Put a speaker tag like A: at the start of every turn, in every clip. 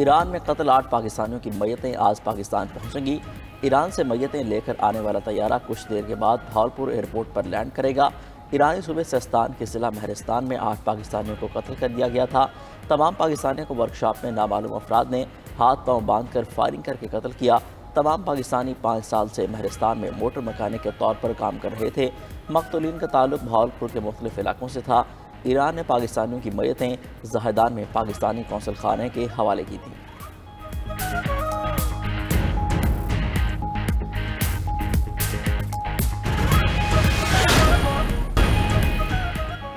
A: Iran में कत्ल 8 पाकिस्तानियों की मैयतें आज पाकिस्तान पहुंचेंगी। ईरान से मैयतें लेकर आने वाला तैयारा कुछ देर के बाद भावलपुर एयरपोर्ट पर लैंड करेगा। ईरानी सूबे सिस्तान के जिला महरिस्तान में 8 पाकिस्तानियों को कत्ल कर दिया गया था। तमाम पाकिस्तानियों को वर्कशॉप में नामालूम अफराद ने हाथ पांव बांधकर फायरिंग करके कत्ल किया। तमाम पाकिस्तानी 5 साल से महरिस्तान में मोटर मैकेनिक के तौर पर काम कर रहे थे। मकतूलीन का ताल्लुक भावलपुर के मुख्तलिफ इलाकों से था। ईरान ने पाकिस्तानियों की मैयतें ज़ाहिदान में पाकिस्तानी कौंसल खाने के हवाले की थी।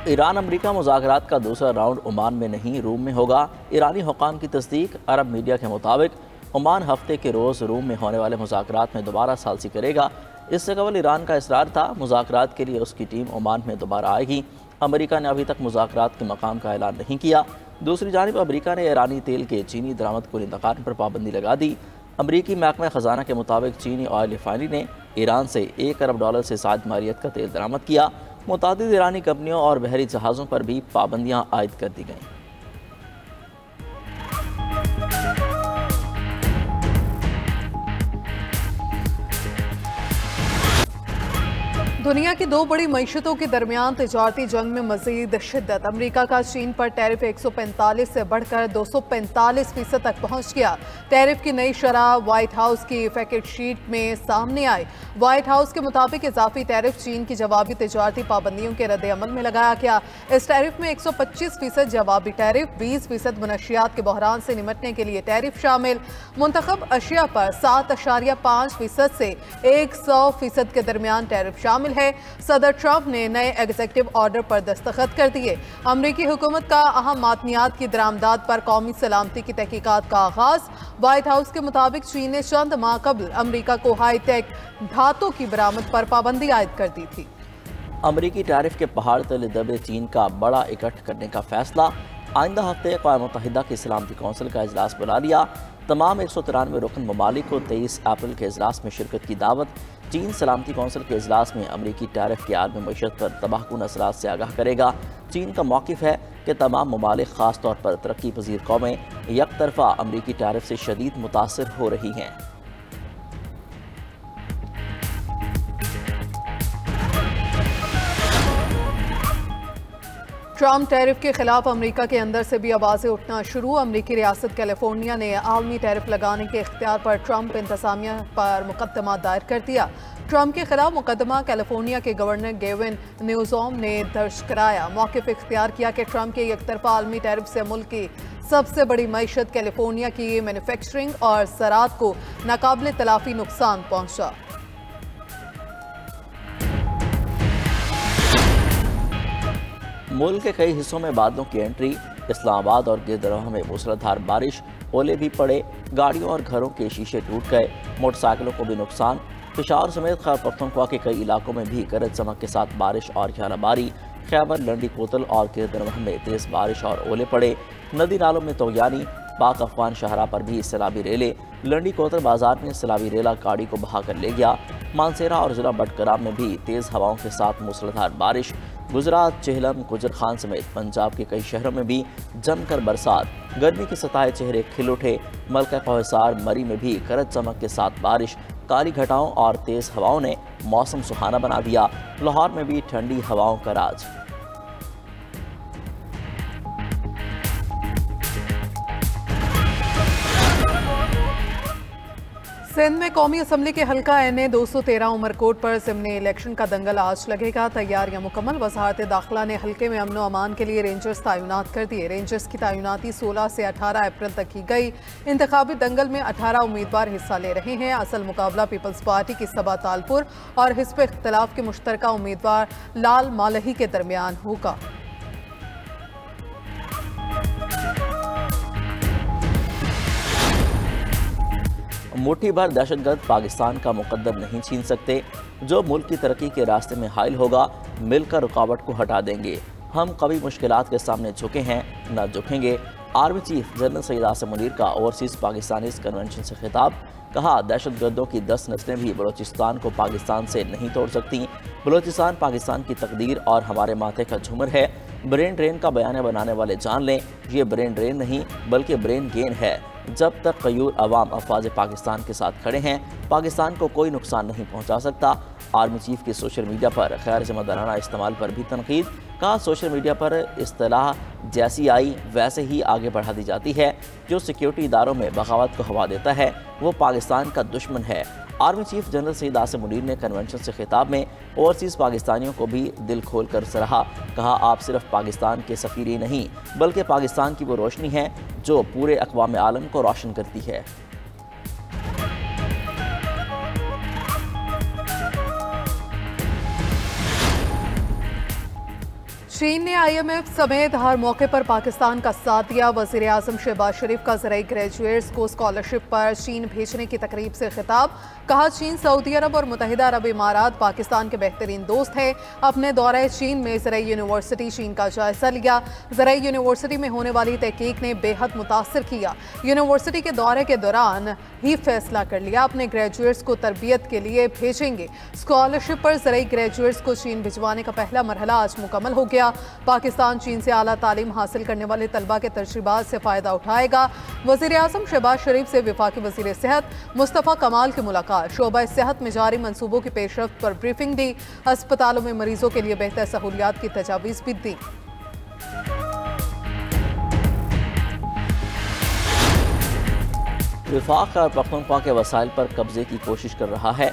A: ईरान अमरीका मुज़ाकरात का दूसरा राउंड ओमान में नहीं, रूम में होगा। ईरानी हुकाम की तस्दीक। अरब मीडिया के मुताबिक ओमान हफ्ते के रोज़ रूम में होने वाले मुज़ाकरात में दोबारा सालसी करेगा। इससे कबल ईरान का इसरार था मुज़ाकरात के लिए उसकी टीम ओमान में दोबारा आएगी। अमेरिका ने अभी तक मुज़ाकरात के मकाम का ऐलान नहीं किया। दूसरी जानिब अमेरिका ने ईरानी तेल के चीनी दरामद कुल इंतकाल पर पाबंदी लगा दी। अमरीकी महकमा ख़जाना के मुताबिक चीनी ऑयल रिफाइनरी ने ईरान से $1 अरब से ज़ायद मालियत का तेल दरामद किया। मुतादिद ईरानी कंपनियों और बहरी जहाज़ों पर भी पाबंदियाँ आयद कर दी गईं।
B: दुनिया की 2 बड़ी मईशतों के दरमियान तिजारती जंग में मजीद शिद्दत। अमरीका का चीन पर टैरिफ 145 से बढ़कर 245% तक पहुंच गया। टैरिफ की नई शरह व्हाइट हाउस की फैक्ट शीट में सामने आई। व्हाइट हाउस के मुताबिक इजाफी टैरिफ चीन की जवाबी तिजारती पाबंदियों के रद्द अमल में लगाया गया। इस टैरिफ में 125% जवाबी टैरिफ, 20% मनशियात के बहरान से निमटने के लिए टैरिफ शामिल। मुंतखब अशिया पर 7.5% से 100% के दरमियान टैरिफ शामिल है। सदर ट्रंप ने नए एग्जीक्यूटिव ऑर्डर पर दस्तखत कर दिए। अमरीकी हुकूमत का अहम मादनियात की दरामदात पर कौमी सलामती की तहकीकात का आगाज। व्हाइट हाउस के मुताबिक चीन ने चंद माह कबल अमरीका को हाईटेक धातु की बरामद पर पाबंदी आयद कर दी थी।
A: अमरीकी टैरिफ के पहाड़ तले दबे चीन का बड़ा इकट्ठ करने का फैसला। आइंदा हफ्ते अक़वाम मुत्तहिदा की सलामती कौंसिल का इजलास बुला लिया। तमाम 193 रुकन ममालिक को 23 अप्रैल के इजलास में शिरकत की दावत। चीन सलामती कौंसिल के इजलास में अमरीकी टैरिफ के आलमी मईशत पर तबाहकुन असरात से आगाह करेगा। चीन का मौक़िफ़ है कि तमाम ममालिक ख़ास तौर पर तरक्की पजीर कौमें एक तरफ़ा अमरीकी टैरिफ से शदीद मुतासर हो रही हैं।
B: ट्रंप टैरिफ के खिलाफ अमेरिका के अंदर से भी आवाज़ें उठना शुरू। अमरीकी रियासत कैलिफोर्निया ने आलमी टैरिफ लगाने के इख्तियार पर ट्रंप इंतजामिया पर मुकदमा दायर कर दिया। ट्रंप के खिलाफ मुकदमा कैलिफोर्निया के गवर्नर गेविन न्यूसॉम ने दर्ज कराया। मौक़िफ़ इख्तियार किया कि ट्रंप के एक तरफा आलमी टैरिफ से मुल्क की सबसे बड़ी मईशत कैलिफोर्निया की मैन्युफैक्चरिंग और ज़राअत को नाकाबिल तलाफ़ी नुकसान पहुँचा।
A: मुल्क के कई हिस्सों में बादलों की एंट्री। इस्लामाबाद और गिरदरोह में मूसलाधार बारिश, ओले भी पड़े, गाड़ियों और घरों के शीशे टूट गए, मोटरसाइकिलों को भी नुकसान। पेशावर समेत खैबर पख्तूनख्वा के कई इलाकों में भी गरज चमक के साथ बारिश और ह्यालाबारी। खैबर, लंडी कोतल और गिरदरोह में तेज़ बारिश और ओले पड़े। नदी नालों में तोगयानी। पाक अफगान शाहरा पर भी सैलाबी रेले। लंडी कोतल बाजार में सैलाबी रेला गाड़ी को बहा कर ले गया। मानसेरा और जिला बटकराम में भी तेज़ हवाओं के साथ मूसलाधार बारिश। गुजरात, चेहलम, गुजर खान समेत पंजाब के कई शहरों में भी जमकर बरसात। गर्मी के सताए चेहरे खिल उठे। मलका कोहसार, मरी में भी गरज चमक के साथ बारिश। काली घटाओं और तेज़ हवाओं ने मौसम सुहाना बना दिया। लाहौर में भी ठंडी हवाओं का राज।
B: सिंध में कौमी असम्बली के हल्का NA 213 उमरकोट पर ज़िम्नी इलेक्शन का दंगल आज लगेगा। तैयारियां मुकम्मल। वज़ारत दाखिला ने हल्के में अमन व अमान के लिए रेंजर्स तैनात कर दिए। रेंजर्स की तैनाती 16 से 18 अप्रैल तक की गई। इंतखाबी दंगल में 18 उम्मीदवार हिस्सा ले रहे हैं। असल मुकाबला पीपल्स पार्टी की सबा तालपुर और हिज़्ब इख्तिलाफ के मुश्तरका उम्मीदवार लाल मालही के दरमियान होगा।
A: मुट्ठी भर दहशतगर्द पाकिस्तान का मुकद्दर नहीं छीन सकते। जो मुल्क की तरक्की के रास्ते में हाइल होगा, मिलकर रुकावट को हटा देंगे। हम कभी मुश्किलात के सामने झुके हैं, न झुकेंगे। Army chief general Syed Asim Munir का ओवरसीज़ पाकिस्तानीज़ कन्वेंशन से खिताब। कहा, दहशतगर्दों की 10 नस्लें भी बलूचिस्तान को पाकिस्तान से नहीं तोड़ सकती। बलूचिस्तान पाकिस्तान की तकदीर और हमारे माथे का झूमर है। ब्रेन ड्रेन का बयान बनाने वाले जान लें, ये ब्रेन ड्रेन नहीं बल्कि ब्रेन गेन है। जब तक क़यूर अवाम अफवाज पाकिस्तान के साथ खड़े हैं, पाकिस्तान को कोई नुकसान नहीं पहुँचा सकता। आर्मी चीफ के सोशल मीडिया पर गैर ज़िम्मेदाराना इस्तेमाल पर भी तनकीद। कहा, सोशल मीडिया पर इस्तिलाह जैसी आई वैसे ही आगे बढ़ा दी जाती है। जो सिक्योरिटी इदारों में बगावत को हवा देता है वो पाकिस्तान का दुश्मन है। Army chief general Syed Asim Munir ने कन्वेंशन से खिताब में ओवरसीज़ पाकिस्तानियों को भी दिल खोल कर सराहा। कहा, आप सिर्फ पाकिस्तान के सफ़ीर ही नहीं बल्कि पाकिस्तान की वो रोशनी है जो पूरे अक़वाम आलम को रोशन करती है।
B: चीन ने IMF समेत हर मौके पर पाकिस्तान का साथ दिया। वज़ीर आज़म शहबाज शरीफ का ज़राई ग्रेजुएट्स को स्कॉलरशिप पर चीन भेजने की तकरीब से खिताब। कहा, चीन, सऊदी अरब और मुत्तहिदा अरब इमारात पाकिस्तान के बेहतरीन दोस्त हैं। अपने दौरे चीन में ज़राई यूनिवर्सिटी चीन का जायजा लिया। ज़राई यूनिवर्सिटी में होने वाली तहकीक ने बेहद मुतासर किया। यूनिवर्सिटी के दौरे के दौरान ही फैसला कर लिया अपने ग्रेजुएट्स को तरबियत के लिए भेजेंगे। स्कॉलरशिप पर ज़राई ग्रेजुएट्स को चीन भिजवाने का पहला मरहला आज मुकम्मल हो गया। पाकिस्तान चीन से आला तालीम हासिल करने वाले तलबा के तजुर्बात से फ़ायदा उठाएगा। वज़ीर आज़म शहबाज शरीफ से वफाकी वज़ीर सेहत मुस्तफ़ा कमाल की मुलाकात। शोबा सेहत में जारी मनसूबों की पेशरफ्त पर ब्रीफिंग दी। अस्पतालों में मरीजों के लिए बेहतर सहूलियात की तजावीज़ भी दी।
A: वफाक खैबर पख्तूनख्वा के वसाइल पर कब्जे की कोशिश कर रहा है।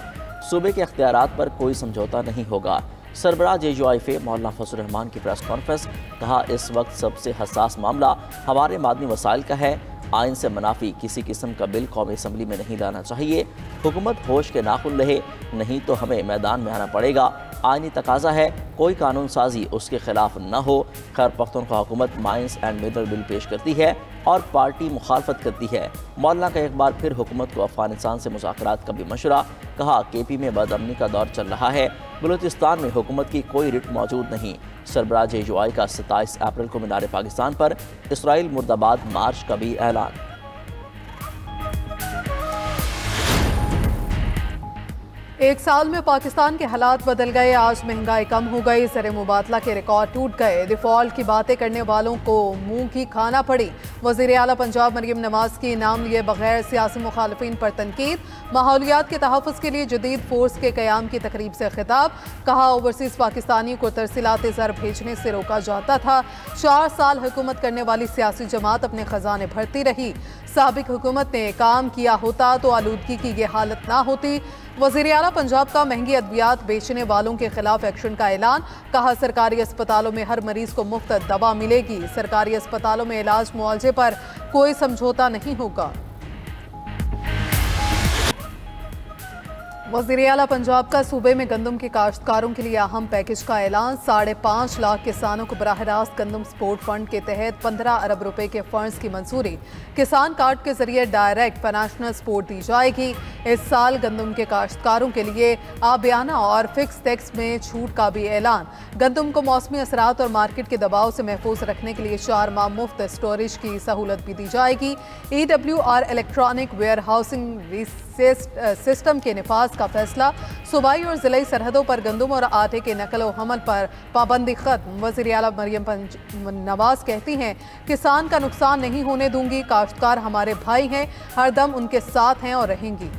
A: सूबे के अख्तियारात पर कोई समझौता नहीं होगा। सरबराह JUIF मौलाना फजल रहमान की प्रेस कॉन्फ्रेंस। कहा, इस वक्त सबसे हसास मामला हमारे मादनी वसाइल का है। आइन से मुनाफी किसी किस्म का बिल कौमी असम्बली में नहीं लाना चाहिए। हुकूमत होश के नाखुन रहे, नहीं तो हमें मैदान में आना पड़ेगा। आइनी तकाजा है कोई कानून साजी उसके खिलाफ न हो। खैबर पख्तूनख्वा हुकूमत माइंस एंड मिनरल बिल पेश करती है और पार्टी मुखालफत करती है। मौलाना का एक बार फिर हुकूमत को अफगानिस्तान से मुज़ाकरात का भी मशवरा। कहा, KP में बदअमनी का दौर चल रहा है। बलूचिस्तान में हुकूमत की कोई रिट मौजूद नहीं। सरबराह JUI का 27 अप्रैल को मीनार पाकिस्तान पर इसराइल मुर्दाबाद मार्च का भी ऐलान।
B: एक साल में पाकिस्तान के हालात बदल गए। आज महंगाई कम हो गई, ज़र मुबादला के रिकॉर्ड टूट गए, डिफॉल्ट की बातें करने वालों को मुंह की खाना पड़ी। वज़ीर आला पंजाब मरियम नवाज की नाम लिए बगैर सियासी मुखालफिन पर तनकीद। माहौलियात के तहफ़्फ़ुज़ के लिए जदीद फोर्स के क़याम की तकरीब से खिताब। कहा, ओवरसीज़ पाकिस्तानी को तरसीलात ज़र भेजने से रोका जाता था। 4 साल हुकूमत करने वाली सियासी जमात अपने खजाने भरती रही। साबिक हुकूमत ने काम किया होता तो आलूदगी की ये हालत ना होती। वज़ीर आला पंजाब का महंगी अद्वियात बेचने वालों के खिलाफ एक्शन का ऐलान। कहा, सरकारी अस्पतालों में हर मरीज को मुफ्त दवा मिलेगी। सरकारी अस्पतालों में इलाज मुआवजे पर कोई समझौता नहीं होगा। वज़ीर आला पंजाब का सूबे में गंदम के काश्तकारों के लिए अहम पैकेज का ऐलान। 5.5 लाख किसानों को बराह रास्त गंदम सपोर्ट फंड के तहत 15 अरब रुपए के फंड्स की मंजूरी। किसान कार्ड के जरिए डायरेक्ट फाइनेंशियल सपोर्ट दी जाएगी। इस साल गंदम के काश्तकारों के लिए आबियाना और फिक्स टैक्स में छूट का भी ऐलान। गंदम को मौसमी असरात और मार्केट के दबाव से महफूज रखने के लिए 4 माह मुफ्त स्टोरेज की सहूलत भी दी जाएगी। EWR electronic warehousing system के निफाज का फैसला। सूबाई और जिलाई सरहदों पर गंदम और आटे के नकल व हमल पर पाबंदी खत्म। वज़ीर आला मरियम नवाज कहती हैं, किसान का नुकसान नहीं होने दूंगी। काश्तकार हमारे भाई हैं, हरदम उनके साथ हैं और रहेंगी।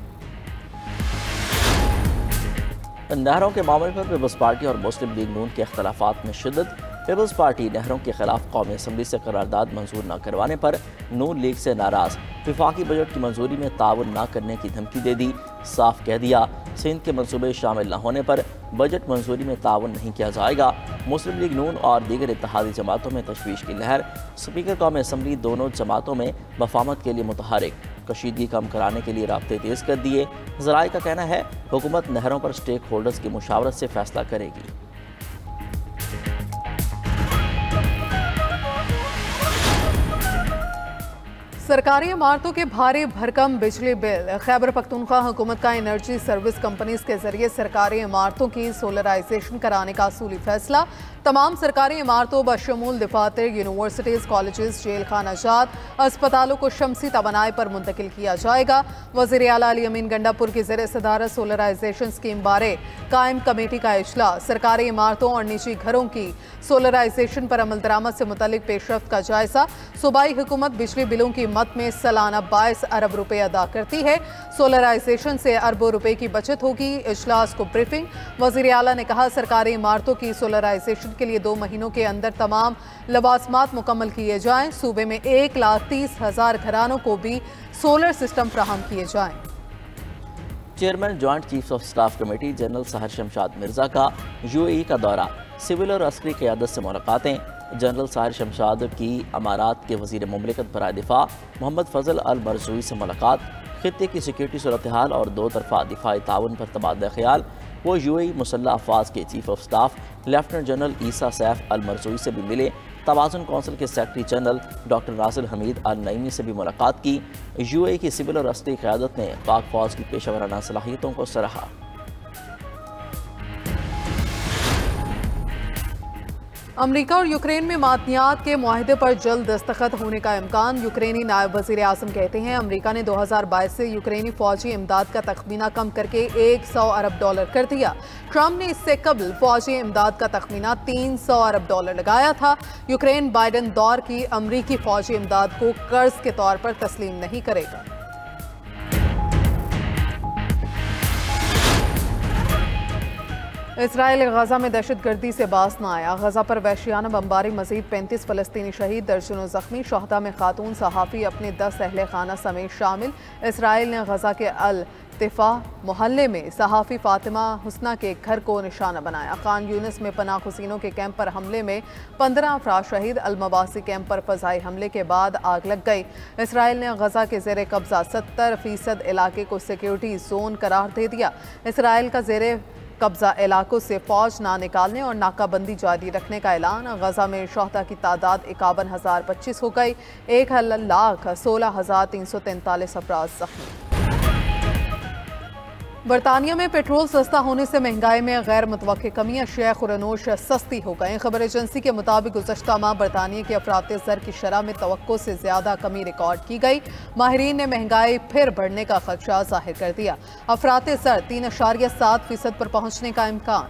A: नहरों के मामले पर पीपल्स पार्टी और मुस्लिम लीग नून के अख्तलाफात में शिद्दत। पीपल्स पार्टी नहरों के खिलाफ कौमी असम्बली से करारदाद मंजूर न करवाने पर नून लीग से नाराज। विफाकी बजट की मंजूरी में ताउन न करने की धमकी दे दी। साफ कह दिया, सिंध के मनसूबे शामिल न होने पर बजट मंजूरी में ताउन नहीं किया जाएगा। मुस्लिम लीग नून और दीगर इत्तेहादी जमातों में तशवीश की लहर। स्पीकर कौमी असम्बली दोनों जमातों में मफामत के लिए मुतहरिक। कशीदगी कम कराने के लिए राब्ते तेज़ कर दिए। ज़राए का कहना है हुकूमत नहरों पर स्टेक होल्डर्स की मुशावरत से फैसला करेगी।
B: सरकारी इमारतों के भारी भरकम बिजली बिल। खैबर पख्तूनख्वा हुकूमत का एनर्जी सर्विस कंपनीज के जरिए सरकारी इमारतों की सोलराइजेशन कराने का असूली फैसला। तमाम सरकारी इमारतों बशमूल दफातर, यूनिवर्सिटीज़, कॉलेजेस, जेल खाना जात, अस्पतालों को शमसी तवानाई पर मुंतकिल किया जाएगा। वज़ीर आला अली अमीन गंडापुर की ज़ेर सदारत सोलराइजेशन स्कीम बारे कायम कमेटी का इजलास, सरकारी इमारतों और निजी घरों की सोलराइजेशन पर अमल दरामद से मुतल्लिक पेशरफ्त का जायजा। सूबाई हुकूमत बिजली बिलों की मद में सालाना 22 अरब रुपए अदा करती है। सोलराइजेशन से अरबों रुपए की बचत होगी। इजलास को ब्रीफिंग, वज़ीर आला ने कहा सरकारी इमारतों की सोलराइजेशन के लिए 2 महीनों के अंदर तमाम लवाजमात मुकम्मल किए जाएं। सूबे में 1,30,000 घरानों को भी सोलर सिस्टम फ्राहम किए जाएं।
A: Chairman joint chiefs of staff committee general सहर शमशाद मिर्जा का यूएई का दौरा, सिविल और अस्करी क़यादत से मुलाकातें। जनरल सहर शमशाद की अमारात के वज़ीर मुमलिकत बराए दिफा मोहम्मद फजल अल मरज़ूई से मुलाकात, खित्ते की सिक्योरिटी सूरत हाल और 2 तरफ़ा दिफाई ताउन पर तबादला ख्याल। वो यूएई मुसल्लह अफवाज के chief of staff lieutenant general Eisa Saif Al मरज़ूई से भी मिले। तवाज़ुन कौंसिल के secretary general doctor Nasser Hamid Al Naimi से भी मुलाकात की। यूएई की सिविल और अस्करी क़यादत ने पाक फ़ौज की पेशा वराना सलाहियतों को सराहा।
B: अमरीका और यूक्रेन में मादनियात के मुआहदे पर जल्द दस्तखत होने का इम्कान। यूक्रेनी नायब वज़ीर आज़म कहते हैं अमरीका ने 2022 से यूक्रेनी फौजी इमदाद का तखमीना कम करके $100 अरब कर दिया। ट्रंप ने इससे कबल फौजी इमदाद का तखमीना $300 अरब लगाया था। यूक्रेन बाइडन दौर की अमरीकी फौजी इमदाद को कर्ज के तौर पर तस्लीम नहीं करेगा। इसराइल गजा में दहशतगर्दी से बाज न आया। गजा पर वहशियाना बमबारी, मजीद 35 फ़लस्तीनी शहीद, दर्जनों जख्मी। शोहदा में खातून सहाफ़ी अपने 10 अहले खाना समेत शामिल। इसराइल ने गजा के अल तिफा मोहल्ले में सहाफ़ी फ़ातिमा हुस्ना के घर को निशाना बनाया। खान यूनिस में पनाह हुसीनों के कैंप पर हमले में 15 अफराद शहीद। अलमवासी कैंप पर फ़ज़ाई हमले के बाद आग लग गई। इसराइल ने गजा के ज़ेर कब्ज़ा 70% इलाके को सिक्योरिटी जोन करार दे दिया। इसराइल का ज़ेर कब्जा इलाकों से फौज ना निकालने और नाकाबंदी जारी रखने का ऐलान। गजा में शोहदा की तादाद 51,025 हो गई। 1,16,343 अफराद जख्मी। बरतानिया में पेट्रोल सस्ता होने से महंगाई में गैर मुतवक्के कमी, अशिया खुरनोश सस्ती हो गई। खबर एजेंसी के मुताबिक गुज़श्ता माह बरतानिया के अफराते ज़र की शरह में तवक्को से ज़्यादा कमी रिकॉर्ड की गई। माहिरीन ने महंगाई फिर बढ़ने का खदशा जाहिर कर दिया। अफराते ज़र 3.7% पर पहुँचने का इम्कान।